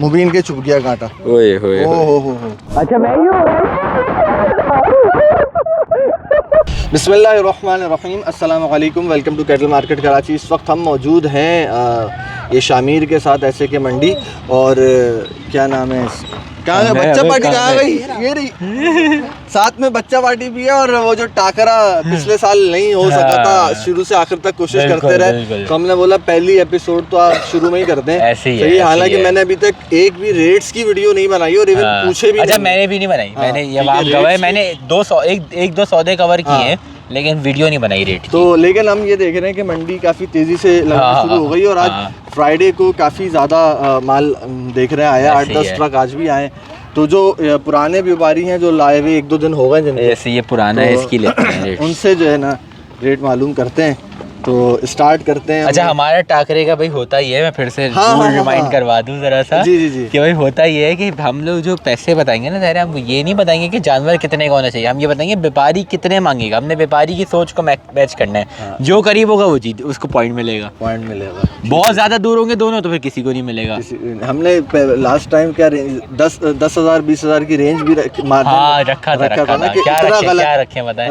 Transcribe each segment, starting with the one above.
मुबीन के चुप गया कांटा। ओए होए हो। अच्छा मैं ही बिस्मिल्लाहिर्रहमानिर्रहीम, अस्सलाम वालेकुम, welcome to cattle market Karachi. इस वक्त हम मौजूद हैं ये शामिर के साथ ऐसे के मंडी, और क्या नाम है, कहाँ है बच्चा पार्टी, कहाँ गई, ये रही साथ में बच्चा पार्टी भी है। और वो जो टाकरा पिछले साल नहीं हो सका था, शुरू से आखिर तक कोशिश करते रहे, तो हमने बोला पहली एपिसोड तो आप शुरू में ही कर दें। ऐसे ही है, हालांकि मैंने अभी तक एक भी रेट्स की वीडियो नहीं बनाई और इवन पूछे भी। अच्छा मैंने भी नहीं बनाई, मैंने ये आप गवाए, मैंने एक दो सौदे कवर किए हैं लेकिन वीडियो नहीं बनाई रेट तो। लेकिन हम ये देख रहे हैं कि मंडी काफ़ी तेज़ी से लगना शुरू हो गई, और आज फ्राइडे को काफ़ी ज़्यादा माल देख रहे हैं आया, 8-10 ट्रक आज भी आए। तो जो पुराने व्यापारी हैं जो लाए हुए 1-2 दिन हो गए जिनको, ऐसे ये पुराना है, इसकी लेते हैं रेट। उनसे जो है ना रेट मालूम करते हैं, तो स्टार्ट करते हैं। अच्छा हमारा टाकरे का भाई होता ही है, मैं फिर से रिमाइंड करवा दूं जरा सा जी। कि भाई होता ये है कि हम लोग जो पैसे बताएंगे ना ज़ाहिर, हम ये नहीं बताएंगे कि जानवर कितने का होना चाहिए, हम ये बताएंगे व्यापारी कितने मांगेगा। हमने व्यापारी की सोच को मैच करना है, जो करीब होगा वो जीत, उसको पॉइंट मिलेगा। बहुत ज़्यादा दूर होंगे दोनों तो फिर किसी को नहीं मिलेगा। हमने लास्ट टाइम क्या 10,000-20,000 की रेंज भी रखा था। क्या रखे बताएं।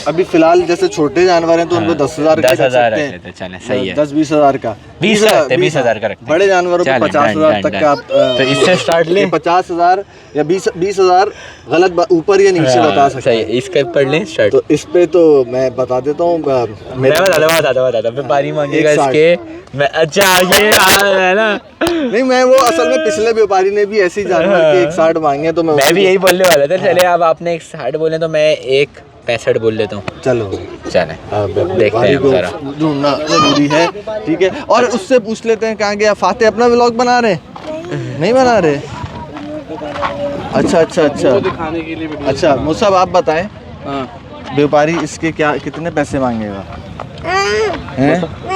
अभी फिलहाल जैसे छोटे जानवर हैं तो उनको 10,000 रखते, चले सही है, 10-20,000 का 20,000 का रखते। बड़े जानवरों को 50,000 तक का आप तो इससे स्टार्ट लें। 50,000 या 20,000 गलत ऊपर या नीचे बता सकते हैं। इसका पढ़ लें स्टार्ट। तो इस पे तो मैं बता देता हूँ, बता व्यापारी मांगेगा इसके मैं। अच्छा ये है ना, नहीं मैं वो असल में पिछले व्यापारी ने भी ऐसे ही जानवर के 160 मांगे, तो मैं भी यही बोलने वाला था। चले अब आपने 160 बोले तो मैं 165 बोल लेता हूँ। चलो देखते हैं, ढूंढना जरूरी है, ठीक है। और उससे पूछ लेते हैं कहाँ गया फाते, अपना व्लॉग बना रहे नहीं बना रहे? अच्छा मुसाब आप बताएं, व्यापारी इसके कितने पैसे मांगेगा?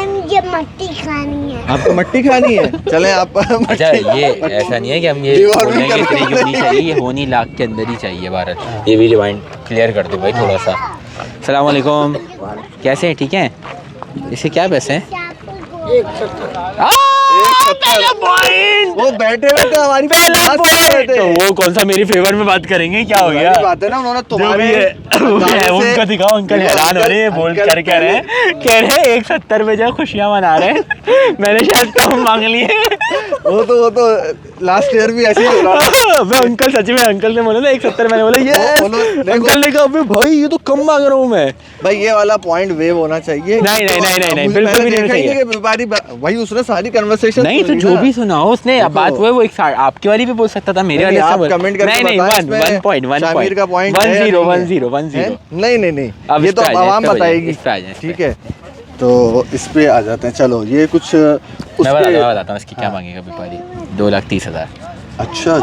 मुझे मट्टी खानी है। आपको मट्टी खानी है? चलें आप। अच्छा ये ऐसा नहीं है कि हम ये बोलेंगे इतनी की होनी चाहिए, ये होनी लाख के अंदर ही चाहिए भारत। ये भी रिमाइंड क्लियर कर दो भाई थोड़ा सा। अस्सलाम वालेकुम, कैसे हैं? ठीक हैं। इसे क्या पैसे हैं? 170 वो बैठे हमारी तो वो कौन सा मेरी फेवर में बात करेंगे? क्या हो गया? बात है ना, उन्होंने तुम्हारे उनका दिखाओ, अंकल हैरान हो रहे हैं, बोल कर कह रहे हैं 170 में जो खुशियाँ मना रहे हैं। मैंने शायद कम मांग लिए। वो तो लास्ट ईयर भी ऐसे ही हो रहा था। मैं अंकल सच में अंकल ने बोला ना 170, मैंने बोला ये अंकल ने कहा अबे भाई ये तो कम मांग रहा हूँ मैं। भाई ये वाला पॉइंट वेव होना चाहिए। नहीं बिल्कुल भी नहीं चाहिए। व्यापारी भाई उसने सारी कन्वर्सेशन नहीं तो जो भी सुना हो उसने, अब बात वो एक आपकी वाली भी बोल सकता था, मेरे वाले आप कमेंट करके नहीं 1 पॉइंट 10 नहीं अब ये तो आवाम बताएगी, ठीक है। तो इस पे आ जाते हैं। चलो ये कुछ मैं बताता हूँ इसकी क्या मांगेगा व्यापारी। 2,30,000। अच्छा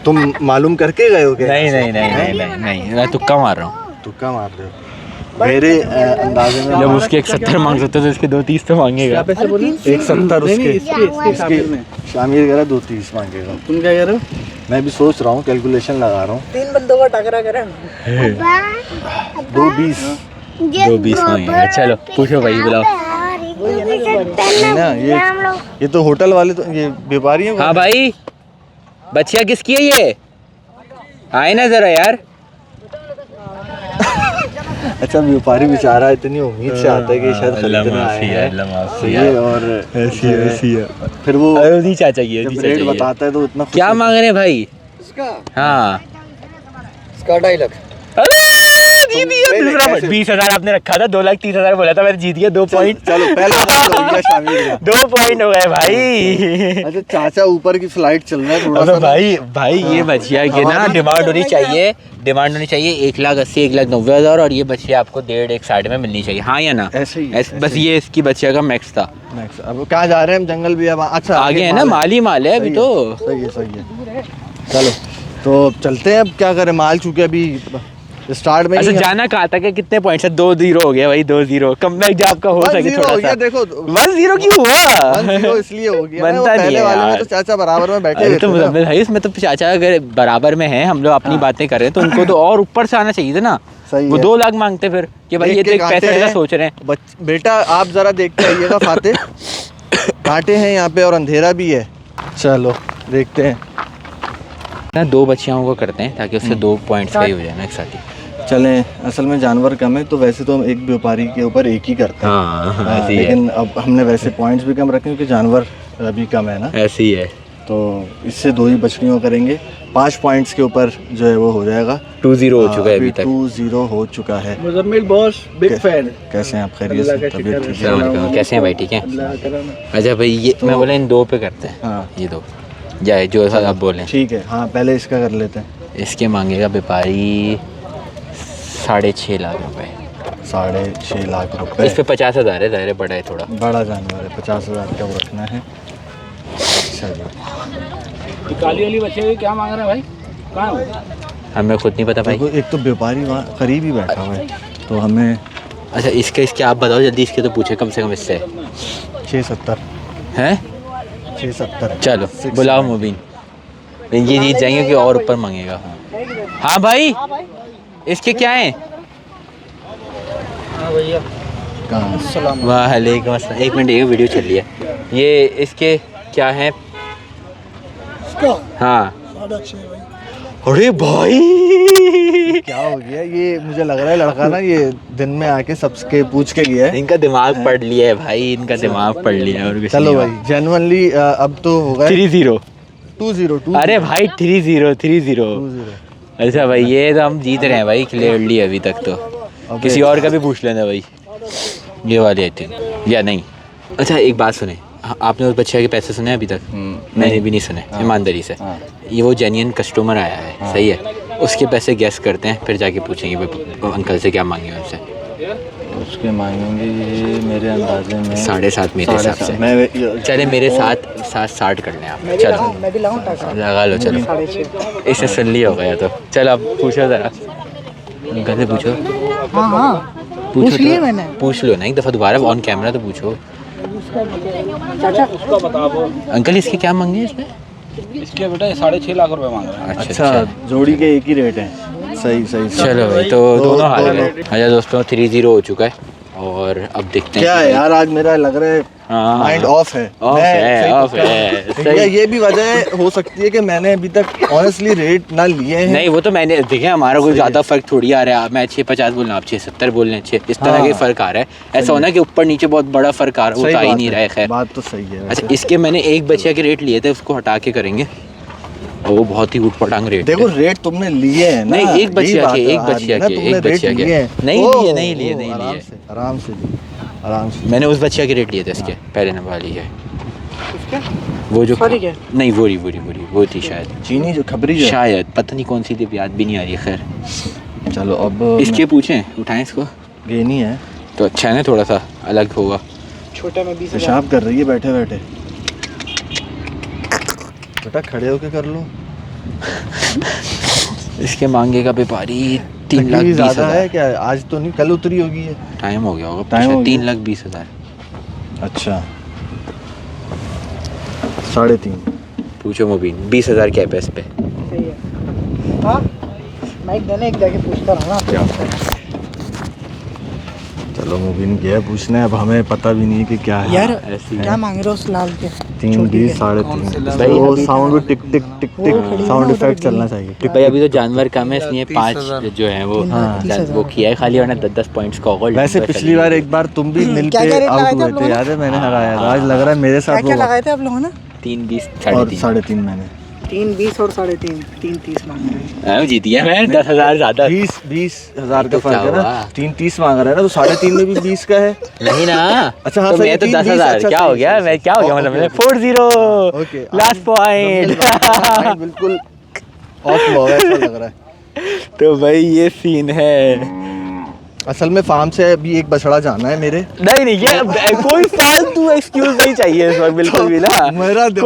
तुम मालूम करके गए हो क्या? नहीं मैं तुक्का मार रहा हूँ। तुक्का मार रहे हो? मेरे अंदाजे में जब उसके 170 मांग सकते तो इसके 2,30 तो मांगेगा। 170 उसके शामिर कह रहा 2,30 मांगेगा। तुम क्या कह रहे हो? मैं भी सोच रहा हूँ, कैलकुलेशन लगा रहा हूँ। 3 बंदों का टकरा करें। 2,20 मांगेगा। चलो पूछो भाई, बुलाओ ना। ये तो होटल वाले तो ये व्यापारी हैं। हाँ भाई बच्चिया किसकी है ये? आए ना जरा यार। अच्छा व्यापारी बेचारा इतनी उम्मीद से आता है कि शायद खरीदना है, और ऐसी है। फिर वो चाचा की रेट बताता है तो इतना क्या मांग रहे हैं भाई इसका? हाँ इसका 2.5 लाख। 20,000 आपने रखा था, 2,30,000 बोला था, मैंने जीत गया 2 पॉइंट। चलो पहला हो गया शामिर का। 2 पॉइंट हो गए भाई। अच्छा चाचा ऊपर की फ्लाइट चल रहा है थोड़ा सा। भाई ये बचिया की ना डिमांड होनी चाहिए 1,80,000 1,90,000, और ये बचिया आपको 1.5 साइड में मिलनी चाहिए। हाँ या ना? ऐसे ही बस ये इसकी बचिया का मैक्स था। अब कहाँ जा रहे हैं हम? जंगल भी अब अच्छा आगे है ना, माल है अभी तो। सही है। चलो तो चलते हैं। अब क्या करें, माल चूके अभी स्टार्ट में। अच्छा जाना कहाँ तक है? कितने पॉइंट से? 2-0 हो गया भाई, 2-0 कम बैक जो आपका हो सके थोड़ा सा। देखो 1-0 क्यों हुआ? 1-0 इसलिए हो गया बनता नहीं है वाले में तो चाचा बराबर में बैठे हुए तो भाई इसमें तो चाचा अगर बराबर में है, हम लोग अपनी बातें कर रहे हैं तो उनको तो और ऊपर से आना चाहिए था ना। वो 2 लाख मांगते फिर कि भाई ये तो 65 का सोच रहे हैं। बेटा आप जरा देखते आइएगा फाते, कांटे हैं यहाँ पे और अंधेरा भी है, चलो देखते हैं। ना 2 बच्चियों को करते हैं ताकि उससे 2 पॉइंट्स सही हो जाए ना एक साथ ही। चलें, असल में जानवर कम है तो वैसे तो हम एक व्यापारी के ऊपर एक ही करते हैं। हाँ ऐसे ही है, लेकिन अब हमने वैसे पॉइंट्स भी कम रखे क्योंकि जानवर अभी कम है ना, ऐसे ही है। तो इससे 2 ही बछड़ियों करेंगे। 5 पॉइंट्स के ऊपर जो है वो हो जाएगा। 2-0 हो चुका है अभी तक। 2-0 हो चुका है। Muzammil boss big fan. कैसे हैं आप? खैरियत से? तबीयत ठीक है? अस्सलाम वालेकुम, कैसे हैं भाई? ठीक है। अच्छा भाई ये मैं बोला इन 2 पे करते हैं। हाँ ये 2 जाए जो ऐसा आप बोलें। ठीक है। हाँ पहले इसका कर लेते हैं। इसके मांगेगा व्यापारी 6.5 लाख रुपए। 6.5 लाख रुपए। इस पे 50,000 है, दायरे बड़ा है थोड़ा। बड़ा जानवर है, 50,000 का वो रखना है। अच्छा जी। काली वाली बच्चे की क्या मांग रहे हैं भाई? कहाँ? हमें खुद नहीं पता भाई। देखो एक तो व्यापारी वहाँ करीब ही बैठा हुआ है तो हमें अच्छा इसके आप बताओ जल्दी, इसके तो पूछे कम से कम इससे 670 हैं। 670। चलो बुलाओ मुबीन, ये जीत जाएंगे कि और ऊपर मांगेगा। हाँ भाई इसके क्या है? कहाँ? वालेकुम अस्सलाम। 1 मिनट, ये वीडियो चल रही है। ये इसके क्या है? हाँ अरे भाई क्या हो गया? ये मुझे लग रहा है लड़का ना ये दिन में आके सबके पूछ के गया है। इनका दिमाग पढ़ लिया है भाई, इनका दिमाग पढ़ लिया है और कुछ चलो नहीं। भाई जेन्युइनली अब तो होगा 3-0। 2-0। अरे भाई 3-0। अच्छा भाई ये तो हम जीत रहे हैं भाई क्लियरली अभी तक तो। किसी और का भी पूछ लेना भाई, ये वाली आई थिंक या नहीं। अच्छा एक बात सुने, आपने उस बच्चे के पैसे सुने अभी तक? मैंने भी नहीं सुने ईमानदारी से। ये वो जेन्युइन कस्टमर आया है, सही है। उसके पैसे गैस करते हैं फिर जाके पूछेंगे वो अंकल से क्या मांगे उनसे। उसके मांगेंगे ये मेरे अंदाजे में 7.5 मेरे हिसाब से। मैं चले मेरे साथ 60 कर लें आप। चलो मैं भी लाऊं टाका? लगा लो चलो। 6.5। इससे सल्ली हो गया तो चलो अब पूछो ज़रा, अंकल से पूछो। हाँ हाँ पूछ लिए मैंने। पूछ लो ना एक दफ़ा दोबारा ऑन कैमरा तो पूछो। चाचा उसका बताओ। अंकल इसके क्या मांगे इसने? इसके बेटा 6.5 लाख रुपए मांग रहे हैं। अच्छा जोड़ी के एक ही रेट है। सही सही। चलो भाई तो दोनों हार गए। अच्छा दोस्तों 3-0 हो चुका है और अब देखते हैं क्या है यार आज मेरा लग रहा है हाँ। माइंड ऑफ है। ऑफ है, ऑफ है, सही। या ये भी वजह हो सकती है कि मैंने अभी तक ऑनेस्टली रेट ना लिए हैं। नहीं वो तो मैंने देखे, हमारा कोई ज़्यादा फर्क थोड़ी आ रहा है। मैं 6.50 बोल रहा हूँ, आप 6.70 बोल रहे हैं। 6 इस तरह के फ़र्क आ रहा है। ऐसा होना कि ऊपर नीचे बहुत बड़ा फ़र्क आ रहा है, वो तो आ ही नहीं रहा है। खैर बात तो सही है। अच्छा इसके मैंने एक बच्चिया के रेट लिए थे, उसको हटा के करेंगे और वो बहुत ही उठ पटांग रेट। देखो रेट तुमने लिए हैं ना। नहीं एक बच्चिया के, एक बच्चिया के, तुमने एक बच्चिया रेट के लिए नहीं लिए। आराम से आराम से। मैंने उस बच्चिया के रेट लिए थे इसके पहले नंबर वाली है वो जो नहीं वो थी शायद चीनी जो खबरी जो है। शायद पता नहीं कौन सी थी, याद भी नहीं आ रही। खैर चलो अब इसके पूछें, उठाएं इसको। गेनी है तो अच्छा है ना, थोड़ा सा अलग होगा। छोटे में 20 पेशाब कर रही है बैठे बैठे। बेटा खड़े होके कर लो। इसके मांगेगा व्यापारी 3 लाख तकलीफ 20 ज़्यादा है हज़ार। क्या? आज तो नहीं कल उतरी होगी है। टाइम हो गया होगा, टाइम हो गया। 3 लाख 20 हज़ार। अच्छा 3.5। पूछो मुबीन 20 हज़ार क्या है इस पे? सही है। हाँ मैं एक दिन एक जाके पूछता रहा ना। चलो मुबीन गया पूछने, अब हमें पता भी नहीं है कि क्या है। यार ऐसी क्या मांग रहे हो उस लाल के? 3 20 3.5। भाई वो अभी साउंड भी टिक टिक टिक टिक साउंड इफेक्ट चलना चाहिए। टिक भाई अभी तो जानवर कम है इसलिए 5 जो है वो वो किया है खाली, वरना 10 पॉइंट्स का होगा। वैसे पिछली बार एक बार तुम भी मिल क्या पे क्या रेट लगाए आउट थे हुए आप थे, लोगों ने? याद है? मैंने हराया था। आज लग रहा है मेरे क्या साथ क्या वो लगाए थे आप लोगों ने? 3 20 और 3.5 3.5 मैंने 3 20 और 3.5 3 30 मांग रहे हैं। जीत गया मैं 10 हज़ार ज़्यादा। 20 हज़ार का तो फर्क क्या है ना। हुआ? 3 30 मांग रहा है ना, तो 3.5 में भी 20 का है। नहीं ना। अच्छा हाँ तो सही, मैं तो 3 10 20, हज़ार अच्छा, क्या सही, हो गया? सही, मैं क्या हो गया मतलब मैंने 4-0 ओके लास्ट पॉइंट। बिल्कुल ऑफ हुआ है, ऐसा लग रहा है। तो भाई ये सीन है। असल में फार्म से अभी एक बछड़ा जाना है मेरे। नहीं ये कोई फालतू एक्सक्यूज नहीं चाहिए इस वक्त बिल्कुल भी ना। मेरा कोई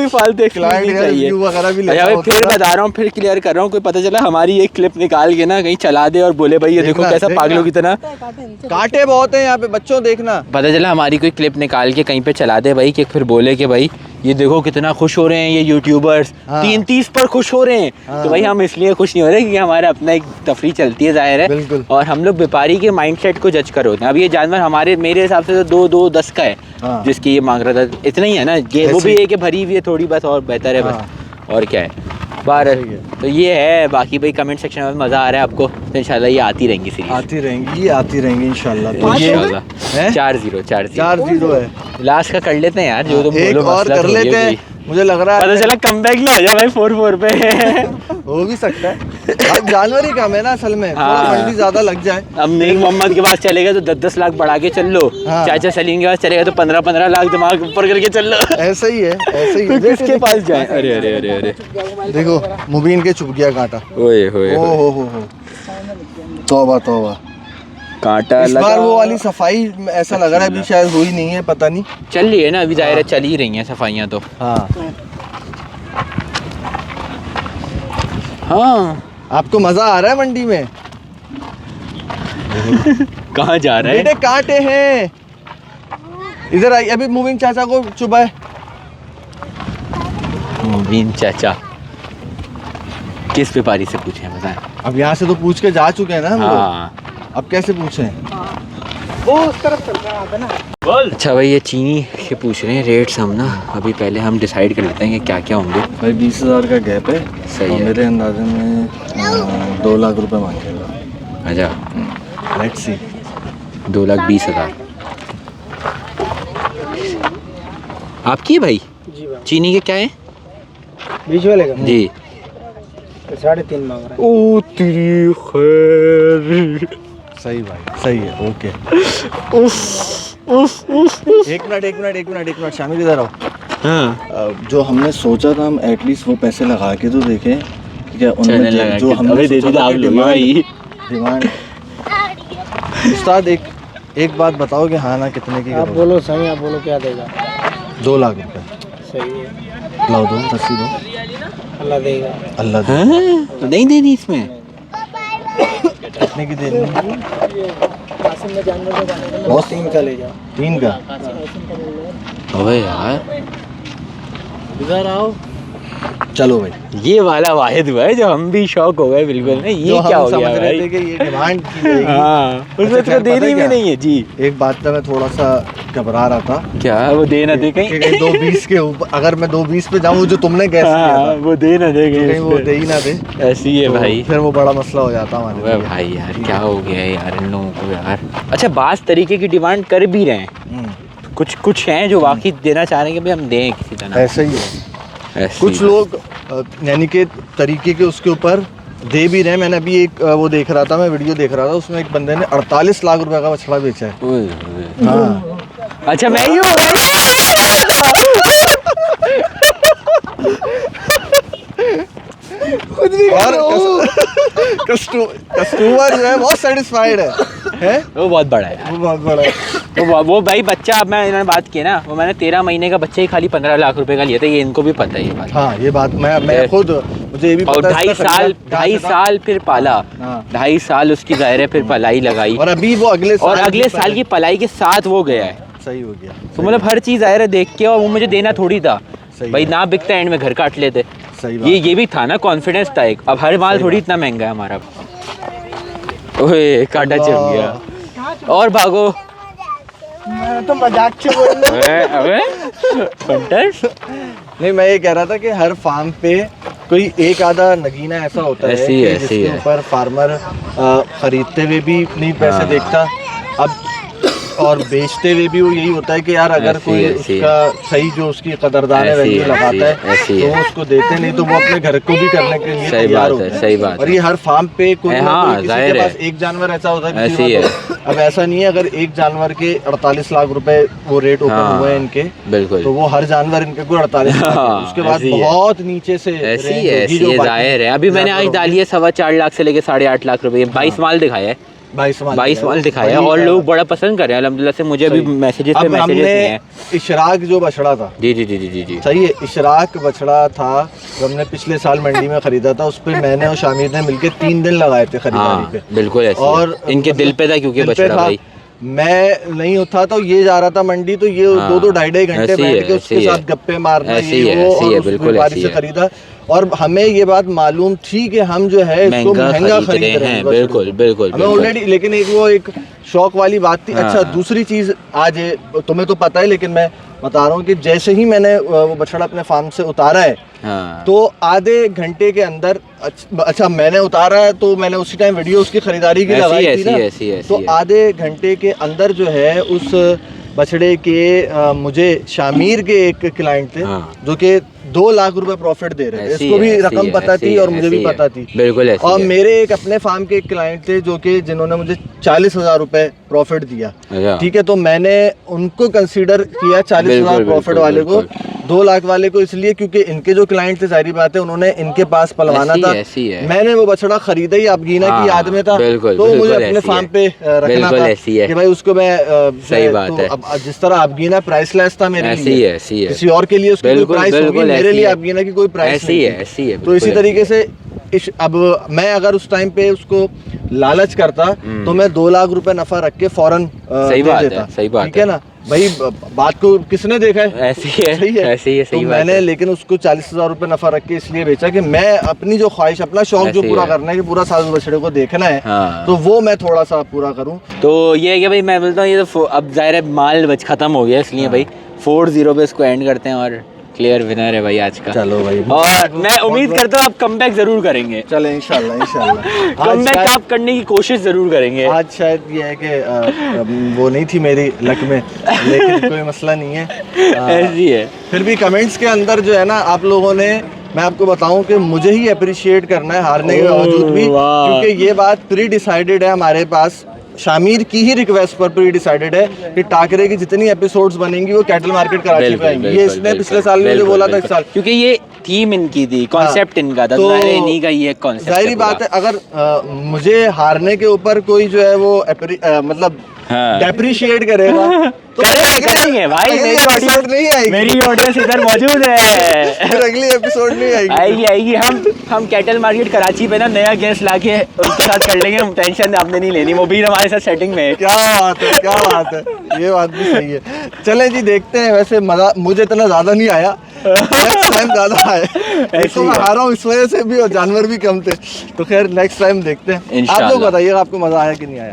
फालतू एक्सक्यूज नहीं चाहिए। वगैरह भी अच्छा भाई फिर बता रहा हूँ, फिर क्लियर कर रहा हूँ, कोई पता चला हमारी एक क्लिप निकाल के ना कहीं चला दे और बोले भाई ये देखो कैसा पागलों की तरह। कांटे बहुत हैं यहाँ पे बच्चों, देखना। पता चला हमारी कोई क्लिप निकाल के कहीं पे चला दे भाई, कि फिर बोले कि भाई ये देखो कितना खुश हो रहे हैं ये यूट्यूबर्स, हाँ। 330 पर खुश हो रहे हैं। हाँ। तो भाई हम इसलिए खुश नहीं हो रहे क्योंकि हमारा अपना एक तफरी चलती है, जाहिर है। बिल्कुल। और हम लोग व्यापारी के माइंडसेट को जज कर होते हैं। अब ये जानवर हमारे मेरे हिसाब से तो 2-2-10 का है, हाँ। जिसकी ये मांग रहा था, इतना ही है ना ये, वो भी है कि भरी हुई है थोड़ी, बस और बेहतर है बस, और क्या है बार। तो ये है, बाकी भाई कमेंट सेक्शन में मज़ा आ रहा है आपको, तो इंशाल्लाह ये आती रहेंगी सीरीज, आती रहेंगी इंशाल्लाह। तो ये इंशाल्लाह। है? 4-0 4-0 है। लास्ट का कर लेते हैं यार, जो तुम एक बोलो और मसला कर तो हो लेते गया हैं, कोई। मुझे लग रहा पता है चला कमबैक ना हो जाए भाई 4-4 पे। हो भी सकता है। अब जानवर ही कम है ना असल में, थोड़ा हाँ। मंडी ज्यादा लग जाए। अब नेक मोहम्मद के पास चलेगा तो 10-10 लाख बढ़ा के चल लो, हाँ। चाचा सलीम के पास चलेगा तो 15-15 लाख दिमाग ऊपर करके चल लो। ऐसा ही है, ऐसा ही तो है। किसके पास जाए? अरे अरे अरे अरे, देखो मुबीन के चुप गया कांटा। ओए होए ओ होए। हो। तौबा तौबा। कांटा इस बार वो वाली सफाई ऐसा लग रहा है अभी शायद हुई नहीं है, पता नहीं। चल रही है ना अभी, जाहिर है चल ही रही हैं सफाइयाँ तो। हाँ। हाँ आपको मजा आ रहा है मंडी में? कहाँ जा रहा है? बेटे कांटे हैं, इधर आई। अभी मुबीन चाचा को चुबाए। मुबीन चाचा किस व्यापारी से पूछे बताएं? अब यहाँ से तो पूछ के जा चुके हैं ना हम लोग, हाँ अब कैसे पूछें? वो उस तरफ चल रहा है ना। अच्छा भाई, ये चीनी के पूछ रहे हैं रेट्स हम ना, अभी पहले हम डिसाइड कर लेते हैं कि क्या क्या होंगे। भाई 20,000 का गैप है। सही और है। मेरे अंदाजे में 2 लाख रुपए मांगेगा। अच्छा, लेट्स सी। 2,20,000 आपकी है भाई? जी भाई। चीनी के क्या है? बीच वाले का जी। 3.5 मांग रहा है। ओ तेरी खैर। सही भाई, सही है, ओके। एक मिनट शामिल इधर आओ। हाँ जो हमने सोचा था, हम एटलीस्ट वो पैसे लगा के तो देखें कि क्या चलने उनमें लगा जो कि हमने अबे दे सोचा दी था आप कि लोग भाई। डिमांड। उस्ताद एक बात बताओ कि हाँ ना कितने की आप करोगे? बोलो सही, आप बोलो क्या देगा। 2 लाख रुपए। सही है, लाओ, दो रस्सी दो। अल्लाह देगा। अल्लाह दे। हाँ? तो नहीं देनी इसमें? कितने की देनी है? कासिम में जानवर को जाने का बॉस 3 का ले जाओ। 3 का। अबे यार, इधर आओ। चलो भाई, ये वाला वाहिद हुआ है जो हम भी शौक हो गए बिल्कुल ना, ये जो क्या हम हो गया समझ रहे थे भाई? कि ये डिमांड की जाएगी। हाँ, उसमें अच्छा, तो खैर, पता देनी है भी क्या? नहीं है जी। एक बात पे मैं थोड़ा सा घबरा रहा था क्या वो दे ना दे कि कहीं? कहीं 220 के ऊपर, अगर मैं 220 पे जाऊँ जो तुमने गैस किया हाँ, था, वो दे ना दे तो कहीं वो कहीं, दे ही ना दे। ऐसी है तो भाई। फिर वो बड़ा मसला हो जाता हमारे वह लिए। भाई यार, क्या हो गया है यार इन लोगों को यार। अच्छा, बास तरीके की डिमांड कर भी रहे हैं, हम्म, कुछ हैं जो वाकई देना चाह रहे हैं कि भाई हम दें किसी तरह। ऐसा ही है। ऐसी कुछ बात। लोग यानी कि तरीके के उसके ऊपर दे भी रहे हैं। मैंने अभी एक वो देख रहा था, मैं वीडियो देख रहा था, उसमें एक बंदे ने 48 लाख रुपए का बछड़ा बेचा है। ओए, ओए। हाँ। अच्छा, मैं ही हूँ खुद भी और कस्टमर जो है बहुत सेटिस्फाइड है? वो बहुत बड़ा है यार। वो बहुत बड़ा है। वो भाई बच्चा, अब मैं इन्होंने बात की ना, वो मैंने 13 महीने का बच्चा ही खाली 15 लाख रुपए का लिया था, ये इनको भी पता है ये बात। हाँ, ये बात मैं खुद, मुझे ये भी और पता है। 2.5 साल फिर पाला, हाँ। 2.5 साल उसकी जाहिर है, फिर पलाई लगाई, और अभी वो अगले साल की पलाई के साथ वो गया है। सही हो गया। तो मतलब हर चीज़ जाहिर है देख के, और वो मुझे देना थोड़ी था सही भाई, है। ना बिकता एंड में घर काट लेते। सही बात। ये भी था ना, कॉन्फिडेंस था एक। अब हर माल सही थोड़ी बात। इतना महंगा है हमारा। ओए काटा चल गया और भागो। मैं तो मजाक से बोल रहा हूँ। अबे फंटस। नहीं, मैं ये कह रहा था कि हर फार्म पे कोई एक आधा नगीना ऐसा होता है ऐसी कि है, ऐसी जिसके है। ऊपर फार्मर खरीदते हुए भी नहीं पैसे हाँ। देखता, अब और बेचते हुए भी वो यही होता है कि यार अगर ऐसी कोई है, ऐसी उसका सही जो उसकी कदरदान है ऐसी वैल्यू है, लगाता ऐसी है है। तो वो उसको देते, नहीं तो वो अपने घर को भी करने के लिए सही तैयार बात है, होते हैं। सही बात और है। ये हर फार्म पे कोई ना हाँ, कोई किसी जाहिर के है। पास एक जानवर ऐसा होता है किसी ऐसी के पास अब ऐसा नहीं है, अगर एक जानवर के 48 लाख रुपए वो रेट ओपन हाँ, हुए हैं इनके, बिल्कुल। तो वो हर जानवर इनके को 48 लाख है। हाँ, उसके बाद ऐसी है। बहुत नीचे से ऐसी range है, होगी ऐसी जो है, बाकी जाहिर है। अभी मैंने आज जानवर डाली है 4.25 लाख से लेके 8.5 लाख रुपए, 22 माल दिखाया है, 22 माल दिखाया है, और लोग बड़ा पसंद कर रहे हैं अल्हम्दुलिल्लाह से। मुझे अभी मैसेजेस पे अब मैसेजेस हमने नहीं है। इशराक जो बछड़ा था, जी जी जी जी जी जी। सही है, इशराक बछड़ा था जो हमने पिछले साल मंडी में खरीदा था, उस पे मैंने और शामिर ने मिलके 3 दिन लगाए थे खरीदारी हाँ पे। बिल्कुल ऐसी और है। इनके दिल पे था क्योंकि दिल पे बछड़ा था। भाई मैं नहीं उठा तो ये जा रहा था मंडी, तो ये हाँ, 2-2 ढाई घंटे ऐसे ही बैठ है, के उसके ऐसे ही साथ है। गप्पे मारना ऐसे ये ही है, वो, ऐसे ही और है, उस बिल्कुल व्यापारी ऐसे से ही है। खरीदा। और हमें ये बात मालूम थी कि हम जो है इसको महंगा खरीद रहे हैं, बिल्कुल बिल्कुल हमें बिल्कुल। ऑलरेडी, लेकिन एक शौक वाली बात थी। हाँ, अच्छा, हाँ। दूसरी चीज आज तुम्हें तो पता है, लेकिन मैं बता रहा हूँ कि जैसे ही मैंने वो बछड़ा अपने फार्म से उतारा है, हाँ तो आधे घंटे के अंदर, अच्छा मैंने उतारा है तो मैंने उसी टाइम वीडियो उसकी खरीदारी की लगाई थी ना, तो आधे घंटे के अंदर जो है उस बछड़े के मुझे शामीर के एक क्लाइंट थे, हाँ। जो कि 2 लाख रुपए प्रॉफिट दे रहे थे। इसको भी रकम पता थी और मुझे भी पता थी, बिल्कुल ऐसी और है। मेरे एक अपने फार्म के एक क्लाइंट थे जो कि जिन्होंने मुझे 40,000 रुपए प्रॉफिट दिया। अच्छा। ठीक है, तो मैंने उनको कंसीडर किया 40,000 बिल्कुल, प्रॉफिट बिल्कुल, वाले को, बिल्कुल। 2 लाख वाले को इसलिए क्योंकि इनके जो क्लाइंट थे, जाहिर बात है उन्होंने इनके पास पलवाना था। ऐसी है। मैंने वो बछड़ा खरीदा ही अबगीना की याद में था, बिल्कुल, तो बिल्कुल मुझे अपने ऐसी फार्म है। पे रखना बिल्कुल था ऐसी है। कि भाई उसको मैं सही बात तो है। अब जिस तरह अबगीना प्राइसलेस था मेरे ऐसी लिए, है, ऐसी है। किसी और के लिए उसकी कोई बिल्कुल, प्राइस होगी, बिल्कुल मेरे ऐसी लिए है। अबगीना की कोई प्राइस ऐसी नहीं है, थी। ऐसी है, तो इसी बिल्कुल तरीके से अब मैं अगर उस टाइम पे उसको लालच करता तो मैं 2 लाख रुपए नफा रख के फौरन सही दे बात देता। है, सही बात ठीक है ना भाई, बात को किसने देखा है, ऐसी है, सही है, ऐसी है, सही तो बात मैंने है। लेकिन उसको 40,000 रुपए नफा रख के इसलिए बेचा कि मैं अपनी जो ख्वाहिश, अपना शौक जो ऐसी पूरा है। करना है कि पूरा साल उस बछड़े को देखना है, हाँ। तो वो मैं थोड़ा सा पूरा करूं। तो ये है कि भाई मैं बोलता हूँ ये तो अब जाहिर है माल बच खत्म हो गया, इसलिए भाई 4-0 पे इसको एंड करते हैं और क्लियर विनर है भाई आज का। चलो भाई, और मैं उम्मीद करता हूँ आप कमबैक जरूर करेंगे। चले इंशाल्लाह इंशाल्लाह। कमबैक आप करने की कोशिश जरूर करेंगे। आज शायद ये है कि वो नहीं थी मेरी लक में, लेकिन कोई मसला नहीं है। ऐसी है। फिर भी कमेंट्स के अंदर जो है ना, आप लोगों ने, मैं आपको बताऊं कि मुझे ही अप्रिशिएट करना है हारने के बावजूद भी, वाह। क्योंकि ये बात प्री डिसाइडेड है हमारे पास, शामीर की ही रिक्वेस्ट पर प्री डिसाइडेड है कि टाकरे की जितनी एपिसोड्स बनेंगी वो कैटल मार्केट कराची पे आएंगी। ये इसने पिछले साल में मुझे बोला था, इस साल, क्योंकि ये थीम इनकी थी, कॉन्सेप्ट इनका था, तो इन्हीं का ये कॉन्सेप्ट। जाहिर बात है, अगर मुझे हारने के ऊपर कोई जो है वो मतलब हाँ। डेप्रिशिएट करेगा तो करेंगे भाई, अगली मेरी एपिसोड ऑडियंस नहीं आएगी, मेरी ऑडियंस इधर मौजूद है। फिर अगली एपिसोड नहीं आएगी। आएगी आएगी, हम कैटल मार्केट कराची पे ना नया गेस्ट लाके उसके साथ कर लेंगे, हम टेंशन आपने नहीं लेनी, वो भी हमारे साथ सेटिंग में है। क्या बात है, क्या बात है, ये बात भी सही है। चलें जी, देखते हैं। वैसे मजा मुझे इतना ज्यादा नहीं आया, नेक्स्ट टाइम ज्यादा आया। एक तो मैं हारा हूँ इस वजह से भी, और जानवर भी कम थे, तो खैर नेक्स्ट टाइम देखते हैं। आप इंशाल्लाह। लोग बताइएगा आपको मजा आया कि नहीं आया।